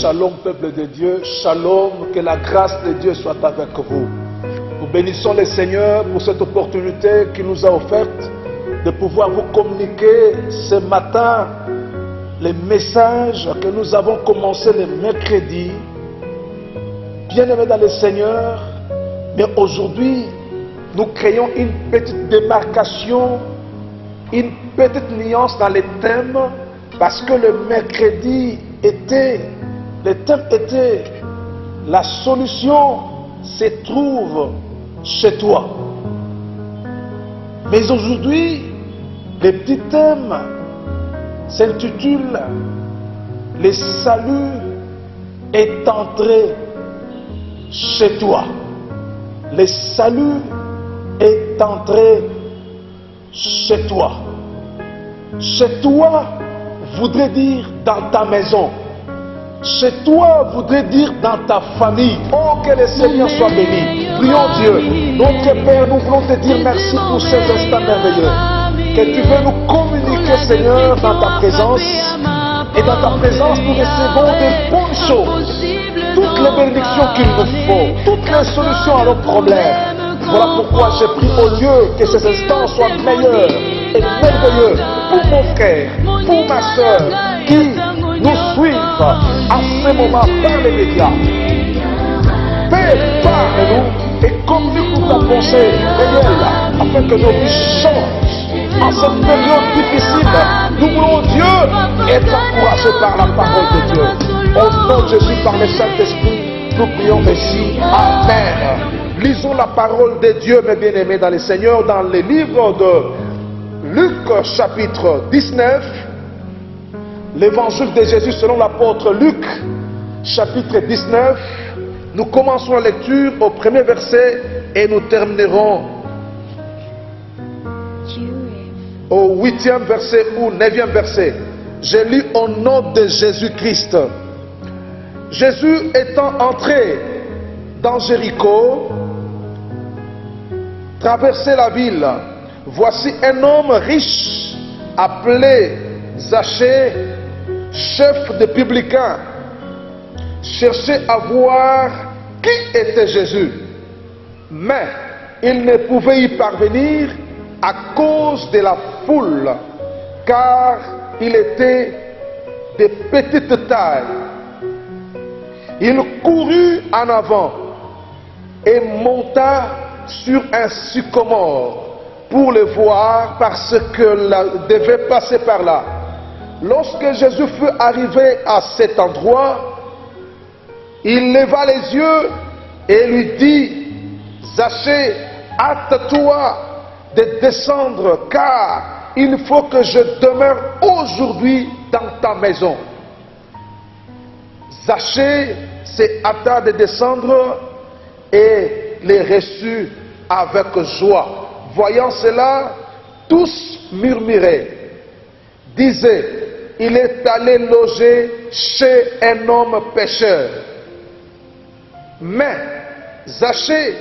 Shalom peuple de Dieu, Shalom, que la grâce de Dieu soit avec vous. Nous bénissons le Seigneur pour cette opportunité qu'il nous a offerte de pouvoir vous communiquer ce matin les messages que nous avons commencé le mercredi. Bien-aimés dans le Seigneur, mais aujourd'hui, nous créons une petite démarcation, une petite nuance dans les thèmes, parce que le mercredi le thème était la solution se trouve chez toi. Mais aujourd'hui, le petit thème s'intitule le salut est entré chez toi. Le salut est entré chez toi. Chez toi voudrait dire dans ta maison. Chez toi voudrait dire dans ta famille. Oh, que le Seigneur soit béni. Prions Dieu. Notre Père, nous voulons te dire merci pour ces instants merveilleux. Que tu veux nous communiquer, Seigneur, dans ta présence. Et dans ta présence, nous recevons des bonnes choses. Toutes les bénédictions qu'il nous faut. Toutes les solutions à nos problèmes. Voilà pourquoi j'ai pris au lieu que ces instants soient meilleurs et merveilleux pour mon frère, pour ma soeur, qui nous suivent à ce moment par les médias. Père, parle-nous et communique ta pensée réelle afin que nos vies changent. En cette période difficile, nous voulons Dieu être encouragés par la parole de Dieu. Au nom de Jésus, par le Saint-Esprit, nous prions ainsi. Amen. Lisons la parole de Dieu, mes bien-aimés dans le Seigneur, dans le livre de Luc, chapitre 19. L'évangile de Jésus selon l'apôtre Luc, chapitre 19. Nous commençons la lecture au premier verset et nous terminerons au 8e verset ou 9e verset. Je lis au nom de Jésus-Christ. Jésus étant entré dans Jéricho, traversait la ville. Voici un homme riche appelé Zachée, chef de publicains, cherchait à voir qui était Jésus. Mais il ne pouvait y parvenir à cause de la foule, car il était de petite taille. Il courut en avant et monta sur un sycomore pour le voir parce que devait passer par là. Lorsque Jésus fut arrivé à cet endroit, il leva les yeux et lui dit: Zachée, hâte-toi de descendre, car il faut que je demeure aujourd'hui dans ta maison. Zachée s'est hâta de descendre et les reçut avec joie. Voyant cela, tous murmuraient, disaient: il est allé loger chez un homme pécheur. Mais Zachée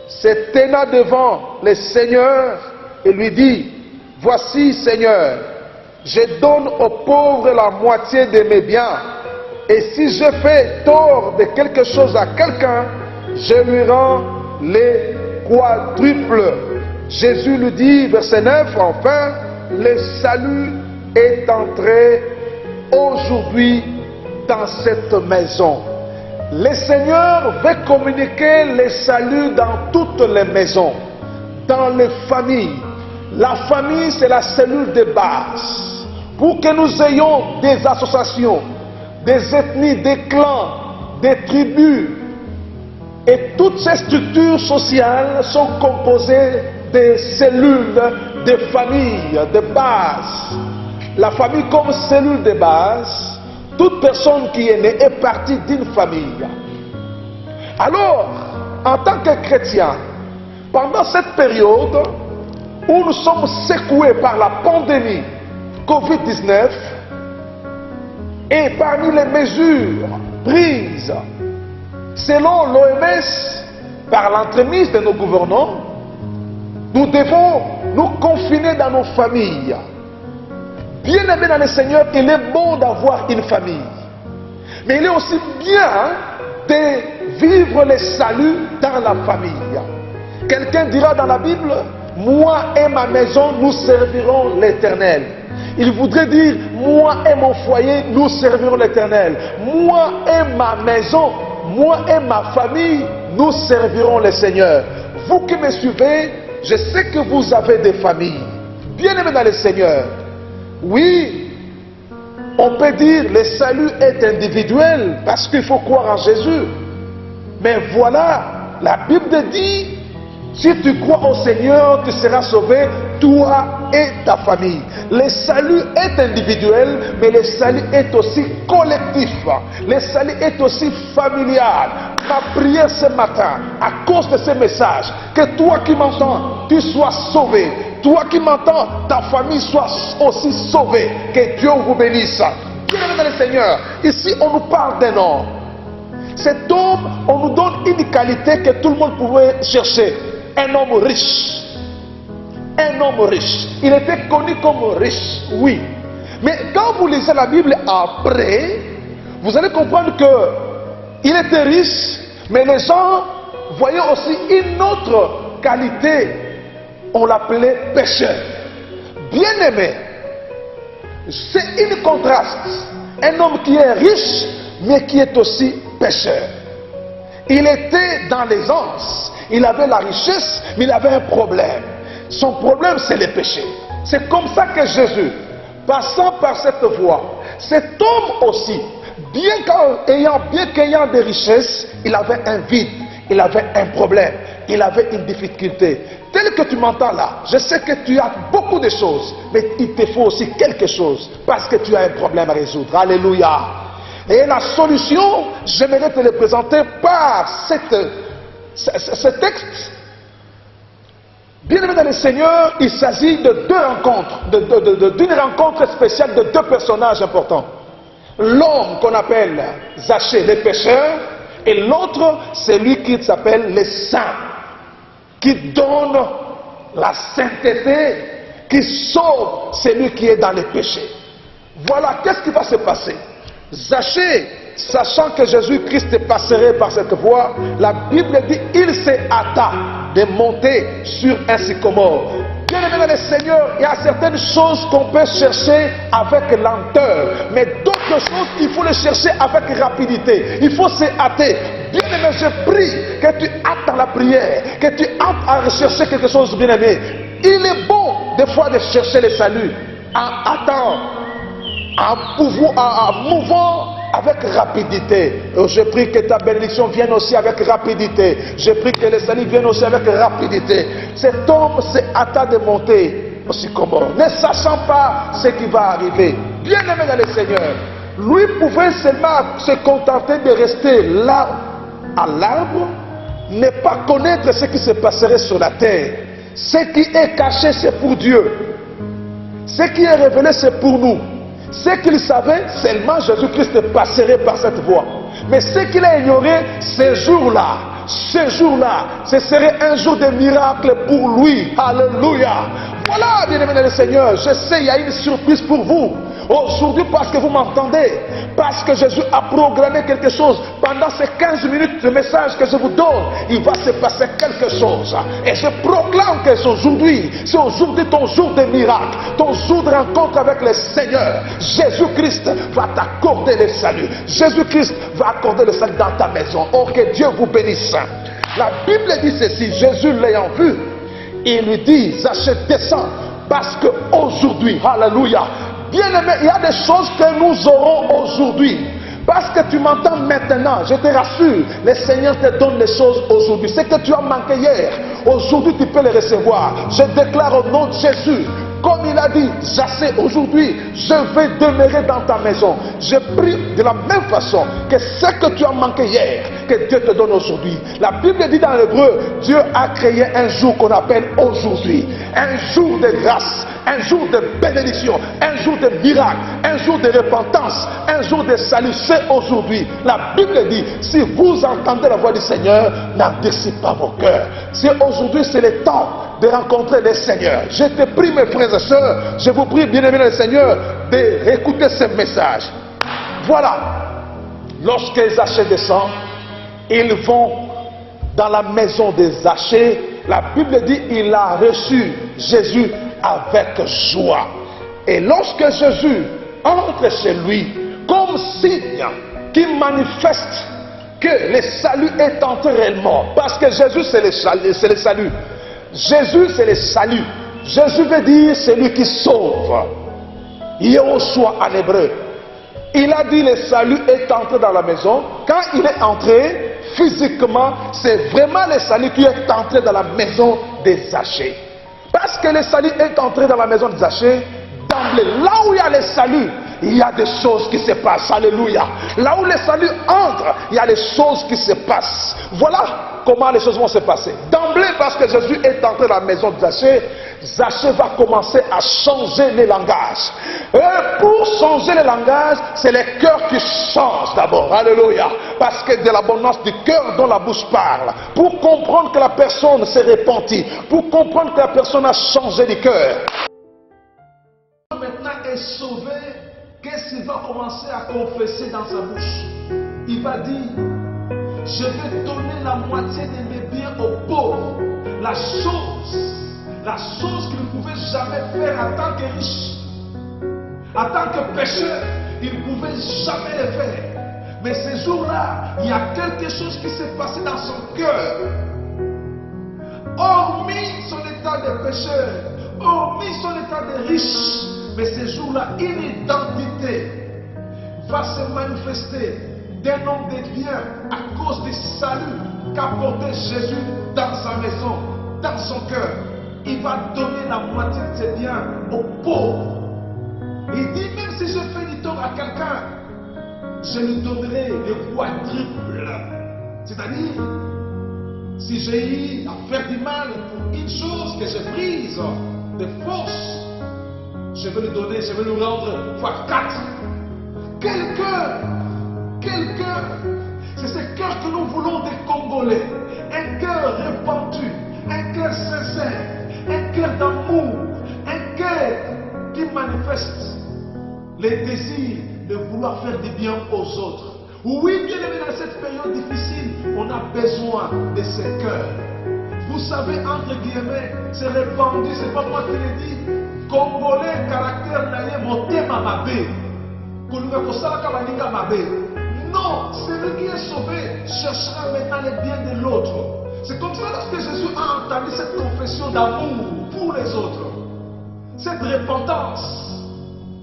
se tenant devant le Seigneur et lui dit: voici, Seigneur, je donne aux pauvres la moitié de mes biens, et si je fais tort de quelque chose à quelqu'un, je lui rends les quadruples. Jésus lui dit, verset 9, enfin, le salut est entré aujourd'hui dans cette maison. Le Seigneur veut communiquer le salut dans toutes les maisons, dans les familles. La famille, c'est la cellule de base. Pour que nous ayons des associations, des ethnies, des clans, des tribus, et toutes ces structures sociales sont composées de cellules, de familles, de base. La famille comme cellule de base, toute personne qui est née est partie d'une famille. Alors, en tant que chrétien, pendant cette période où nous sommes secoués par la pandémie Covid-19, et parmi les mesures prises selon l'OMS par l'entremise de nos gouvernants, nous devons nous confiner dans nos familles. Bien-aimés dans le Seigneur, il est bon d'avoir une famille. Mais il est aussi bien de vivre le salut dans la famille. Quelqu'un dira dans la Bible, moi et ma maison, nous servirons l'Éternel. Il voudrait dire, moi et mon foyer, nous servirons l'Éternel. Moi et ma maison, moi et ma famille, nous servirons le Seigneur. Vous qui me suivez, je sais que vous avez des familles. Bien-aimés dans le Seigneur, oui, on peut dire le salut est individuel parce qu'il faut croire en Jésus. Mais voilà, la Bible dit, si tu crois au Seigneur, tu seras sauvé, toi et ta famille. Le salut est individuel, mais le salut est aussi collectif. Le salut est aussi familial. Ma prière ce matin, à cause de ce message, que toi qui m'entends, tu sois sauvé. Toi qui m'entends, ta famille soit aussi sauvée. Que Dieu vous bénisse. Bien-aimés dans le Seigneur, ici on nous parle d'un homme. Cet homme, on nous donne une qualité que tout le monde pouvait chercher. Un homme riche. Un homme riche. Il était connu comme riche, oui. Mais quand vous lisez la Bible après, vous allez comprendre qu'il était riche, mais les gens voyaient aussi une autre qualité. On l'appelait pécheur. Bien-aimé, c'est un contraste. Un homme qui est riche, mais qui est aussi pécheur. Il était dans l'aisance. Il avait la richesse, mais il avait un problème. Son problème, c'est le péché. C'est comme ça que Jésus, passant par cette voie, cet homme aussi, bien qu'ayant des richesses, il avait un vide, il avait un problème, il avait une difficulté. Tel que tu m'entends là, je sais que tu as beaucoup de choses, mais il te faut aussi quelque chose, parce que tu as un problème à résoudre. Alléluia. Et la solution, j'aimerais te le présenter par ce texte. Bien-aimé dans le Seigneur, il s'agit de deux rencontres, d'une rencontre spéciale de deux personnages importants. L'homme qu'on appelle Zachée, le pécheur, et l'autre, c'est lui qui s'appelle le saint, qui donne la sainteté, qui sauve celui qui est dans le péché. Voilà, qu'est-ce qui va se passer? Zachée, sachant que Jésus-Christ passerait par cette voie, la Bible dit il s'est hâta de monter sur un sycomore. Bien-aimé dans le Seigneur, il y a certaines choses qu'on peut chercher avec lenteur, mais d'autres choses, il faut les chercher avec rapidité. Il faut se hâter. Bien-aimé, je prie que tu hâtes dans la prière, que tu hâtes à rechercher quelque chose, bien-aimé. Il est bon des fois de chercher le salut en hâtant, en mouvant avec rapidité. Je prie que ta bénédiction vienne aussi avec rapidité. Je prie que le salut vienne aussi avec rapidité. Cet homme s'est hâta de monter au sycomore, ne sachant pas ce qui va arriver. Bien-aimé dans le Seigneur, lui pouvait seulement se contenter de rester là à l'arbre, ne pas connaître ce qui se passerait sur la terre. Ce qui est caché, c'est pour Dieu. Ce qui est révélé, c'est pour nous. Ce qu'il savait, seulement Jésus-Christ passerait par cette voie. Mais ce qu'il a ignoré, ce jour-là, ce serait un jour de miracle pour lui. Alléluia. Voilà, bien-aimé dans le Seigneur, je sais, il y a une surprise pour vous. Aujourd'hui, parce que vous m'entendez, parce que Jésus a programmé quelque chose, pendant ces 15 minutes de message que je vous donne, il va se passer quelque chose. Et je proclame que c'est aujourd'hui ton jour de miracle, ton jour de rencontre avec le Seigneur. Jésus-Christ va t'accorder le salut. Jésus-Christ va accorder le salut dans ta maison. Oh, que Dieu vous bénisse. La Bible dit ceci, Jésus l'ayant vu, il lui dit, Zachée, descends, parce que aujourd'hui, alléluia, bien-aimé, il y a des choses que nous aurons aujourd'hui. Parce que tu m'entends maintenant, je te rassure, le Seigneur te donne les choses aujourd'hui. Ce que tu as manqué hier, aujourd'hui tu peux les recevoir. Je déclare au nom de Jésus, comme il a dit, Zachée, aujourd'hui, je vais demeurer dans ta maison. Je prie de la même façon que ce que tu as manqué hier, que Dieu te donne aujourd'hui. La Bible dit dans l'hébreu, Dieu a créé un jour qu'on appelle aujourd'hui. Un jour de grâce, un jour de bénédiction, un jour de miracle, un jour de repentance, un jour de salut. C'est aujourd'hui. La Bible dit, si vous entendez la voix du Seigneur, n'endurcissez pas vos cœurs. C'est aujourd'hui, c'est le temps de rencontrer le Seigneur. Je te prie, mes frères et sœurs, je vous prie, bien-aimés dans le Seigneur, d'écouter ce message. Voilà. Lorsque Zachée descend, ils vont dans la maison de Zachée. La Bible dit il a reçu Jésus avec joie. Et lorsque Jésus entre chez lui, comme signe qui manifeste que le salut est entré réellement, parce que Jésus c'est le salut. Jésus c'est le salut. Jésus veut dire celui qui sauve. Yehoshua en hébreu. Il a dit le salut est entré dans la maison. Quand il est entré physiquement, c'est vraiment le salut qui est entré dans la maison des Zachée. Parce que le salut est entré dans la maison des Zachée, d'emblée, là où il y a le salut, il y a des choses qui se passent. Alléluia. Là où le salut entre, il y a des choses qui se passent. Voilà comment les choses vont se passer. D'emblée, parce que Jésus est entré dans la maison de Zachée, Zachée va commencer à changer les langages. Et pour changer les langages, c'est le cœur qui change d'abord. Alléluia. Parce que de l'abondance du cœur dont la bouche parle. Pour comprendre que la personne s'est repentie. Pour comprendre que la personne a changé du cœur. Maintenant est sauvé. Qu'est-ce qu'il va commencer à confesser dans sa bouche? Il va dire, je vais donner la moitié de mes biens aux pauvres. La chose qu'il ne pouvait jamais faire en tant que riche, en tant que pécheur, il ne pouvait jamais le faire. Mais ce jour-là, il y a quelque chose qui s'est passé dans son cœur. Hormis son état de pécheur, hormis son état de riche, mais ce jour-là, une identité va se manifester d'un homme de bien à cause du salut qu'a porté Jésus dans sa maison, dans son cœur. Il va donner la moitié de ses biens aux pauvres. Il dit, même si je fais du tort à quelqu'un, je lui donnerai le quadruple. C'est-à-dire, si j'ai eu à faire du mal pour une chose que j'ai prise de force, je vais lui donner, je vais lui rendre fois 4. Quel cœur! Quel cœur! C'est ce cœur que nous voulons des Congolais. Un cœur répandu, un cœur sincère, un cœur d'amour, un cœur qui manifeste les désirs de vouloir faire du bien aux autres. Oui, bien aimé, dans cette période difficile, on a besoin de ce cœur. Vous savez, entre guillemets, c'est répandu, c'est pas moi qui l'ai dit. Congolais, caractère naïe, motema mabe. Koluka kosalaka baninga mabe. Non, celui qui est sauvé cherchera maintenant les biens de l'autre. C'est comme ça lorsque Jésus a entamé cette confession d'amour pour les autres, cette repentance.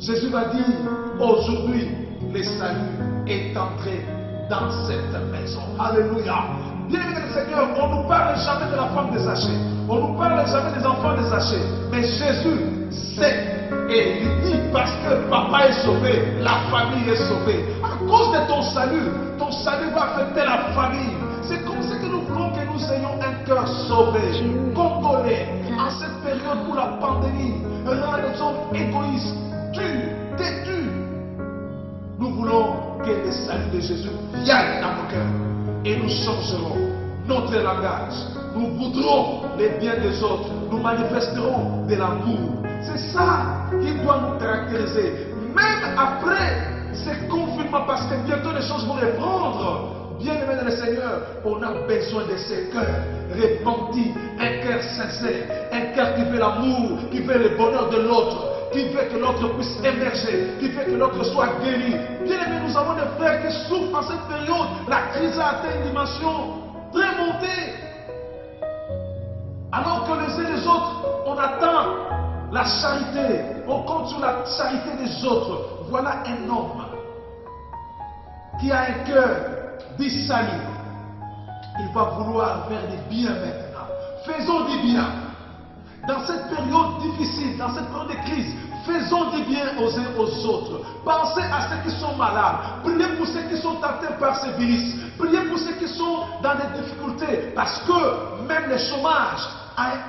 Jésus va dire, aujourd'hui, le salut est entré dans cette maison. Alléluia. Bien-aimé le Seigneur, on ne nous parle jamais de la femme de Zachée. On ne nous parle jamais des enfants de Zachée. Mais Jésus sait et il dit, parce que papa est sauvé, la famille est sauvée. À cause de ton salut va affecter la famille. C'est comme ça que nous voulons que nous ayons un cœur sauvé, congolais, en cette période où la pandémie rend les hommes égoïstes, têtus. Nous voulons que le salut de Jésus vienne dans nos cœurs. Et nous changerons notre langage. Nous voudrons les biens des autres. Nous manifesterons de l'amour. C'est ça qui doit nous caractériser. Même après ces confinements, parce que bientôt les choses vont reprendre. Bien aimé dans le Seigneur, on a besoin de ces cœurs repentis, un cœur sincère, un cœur qui veut l'amour, qui veut le bonheur de l'autre, qui veut que l'autre puisse émerger, qui veut que l'autre soit guéri. Bien aimé, nous avons des frères qui souffrent en cette période. La crise a atteint une dimension très montée. Alors que les uns et les autres, on attend la charité, on compte sur la charité des autres. Voilà un homme qui a un cœur du salut. Il va vouloir faire du bien maintenant. Faisons du bien. Dans cette période difficile, dans cette période de crise, faisons du bien aux uns aux autres. Pensez à ceux qui sont malades. Priez pour ceux qui sont atteints par ce virus. Priez pour ceux qui sont dans des difficultés. Parce que même le chômage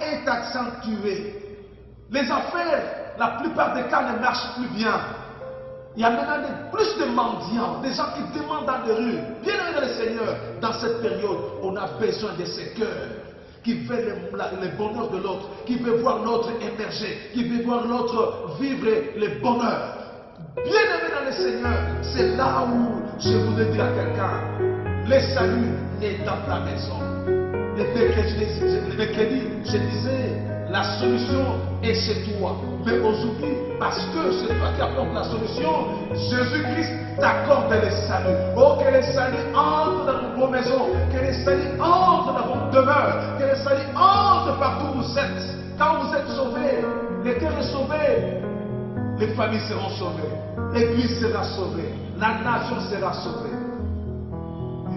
est accentué. Les affaires, la plupart des cas ne marchent plus bien. Il y a maintenant plus de mendiants, des gens qui demandent dans les rues. Bien aimé le Seigneur, dans cette période, on a besoin de ces cœurs qui veulent le bonheur de l'autre, qui veut voir l'autre émerger, qui veut voir l'autre vivre le bonheur. Bien-aimé dans le Seigneur, c'est là où je voudrais dire à quelqu'un, le salut est dans ta maison. Le mercredi, je disais, la solution est chez toi. Mais aujourd'hui, parce que c'est toi qui apportes la solution, Jésus-Christ t'accorde le salut. Oh, que le salut entre dans vos maisons, que le salut entre dans vos demeures, que le salut entre partout où vous êtes. Quand vous êtes sauvés, le cœur est sauvé, les familles seront sauvées, l'Église sera sauvée, la nation sera sauvée.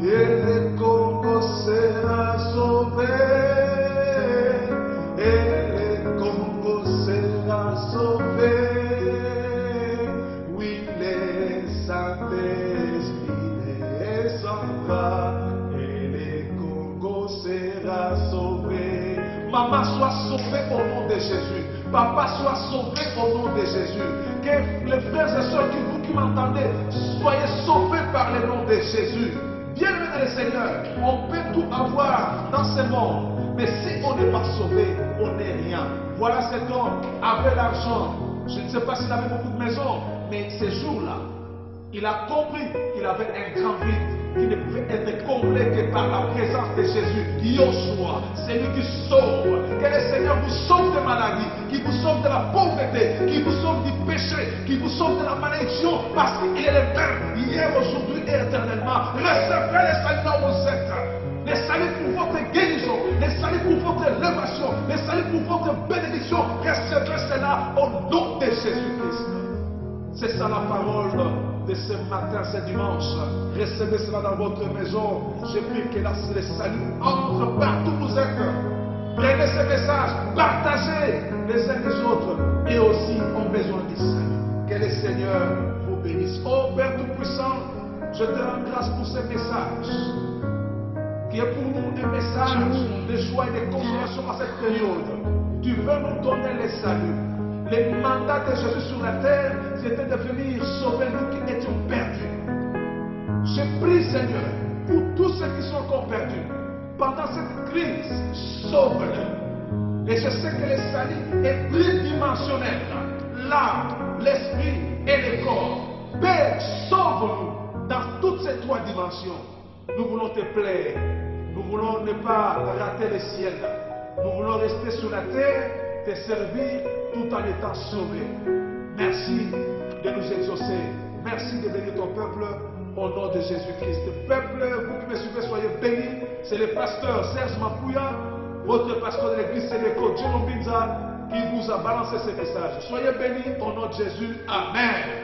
Et le Congo sera sauvé, et le Congo sera sauvé. Oui, le Saint-Esprit descendra, et le Congo sera sauvé. Maman, sois sauvé au nom de Jésus. Papa, sois sauvé au nom de Jésus. Que les frères et sœurs qui m'entendez, soyez sauvés par le nom de Jésus. Bien-aimé dans le Seigneur, on peut tout avoir dans ce monde, mais si on n'est pas sauvé, on n'est rien. Voilà cet homme avait l'argent. Je ne sais pas s'il avait beaucoup de maisons, mais ces jours-là, il a compris qu'il avait un grand vide qui ne pouvait être comblé que par la présence de Jésus. Yoshua, c'est lui qui sauve. Que le Seigneur vous sauve de maladies, qui vous sauve de la pauvreté, qui vous sauve du péché, qui vous sauve de la malédiction, parce qu'il est le même, hier, aujourd'hui et éternellement. Recevez le salut dans vos êtres. Le salut pour votre guérison, le salut pour votre élévation, le salut pour votre bénédiction. Recevez cela au nom de Jésus-Christ. C'est ça la parole de ce matin, ce dimanche. Recevez cela dans votre maison. Je prie que le salut entre partout où vous êtes. Prenez ce message, partagez les uns les autres et aussi ont besoin du salut. Que le Seigneur vous bénisse. Oh Père Tout-Puissant, je te rends grâce pour ce message qui est pour nous un message de joie et de consolation à cette période. Tu veux nous donner le salut. Le mandat de Jésus sur la terre, c'était de venir sauver nous qui étions perdus. Je prie, Seigneur, pour tous ceux qui sont encore perdus. Pendant cette crise, sauve-les. Et je sais que le salut est tridimensionnel. L'âme, l'esprit et le corps. Père, sauve-nous dans toutes ces trois dimensions. Nous voulons te plaire. Nous voulons ne pas rater le ciel. Nous voulons rester sur la terre, te servir tout en étant sauvés. Merci de nous exaucer. Merci de bénir ton peuple au nom de Jésus-Christ. Peuple, vous qui me suivez, soyez bénis. C'est le pasteur Serge Mapouya, votre pasteur de l'église Sénéco, Djelo Binza, qui vous a balancé ce message. Soyez bénis au nom de Jésus. Amen.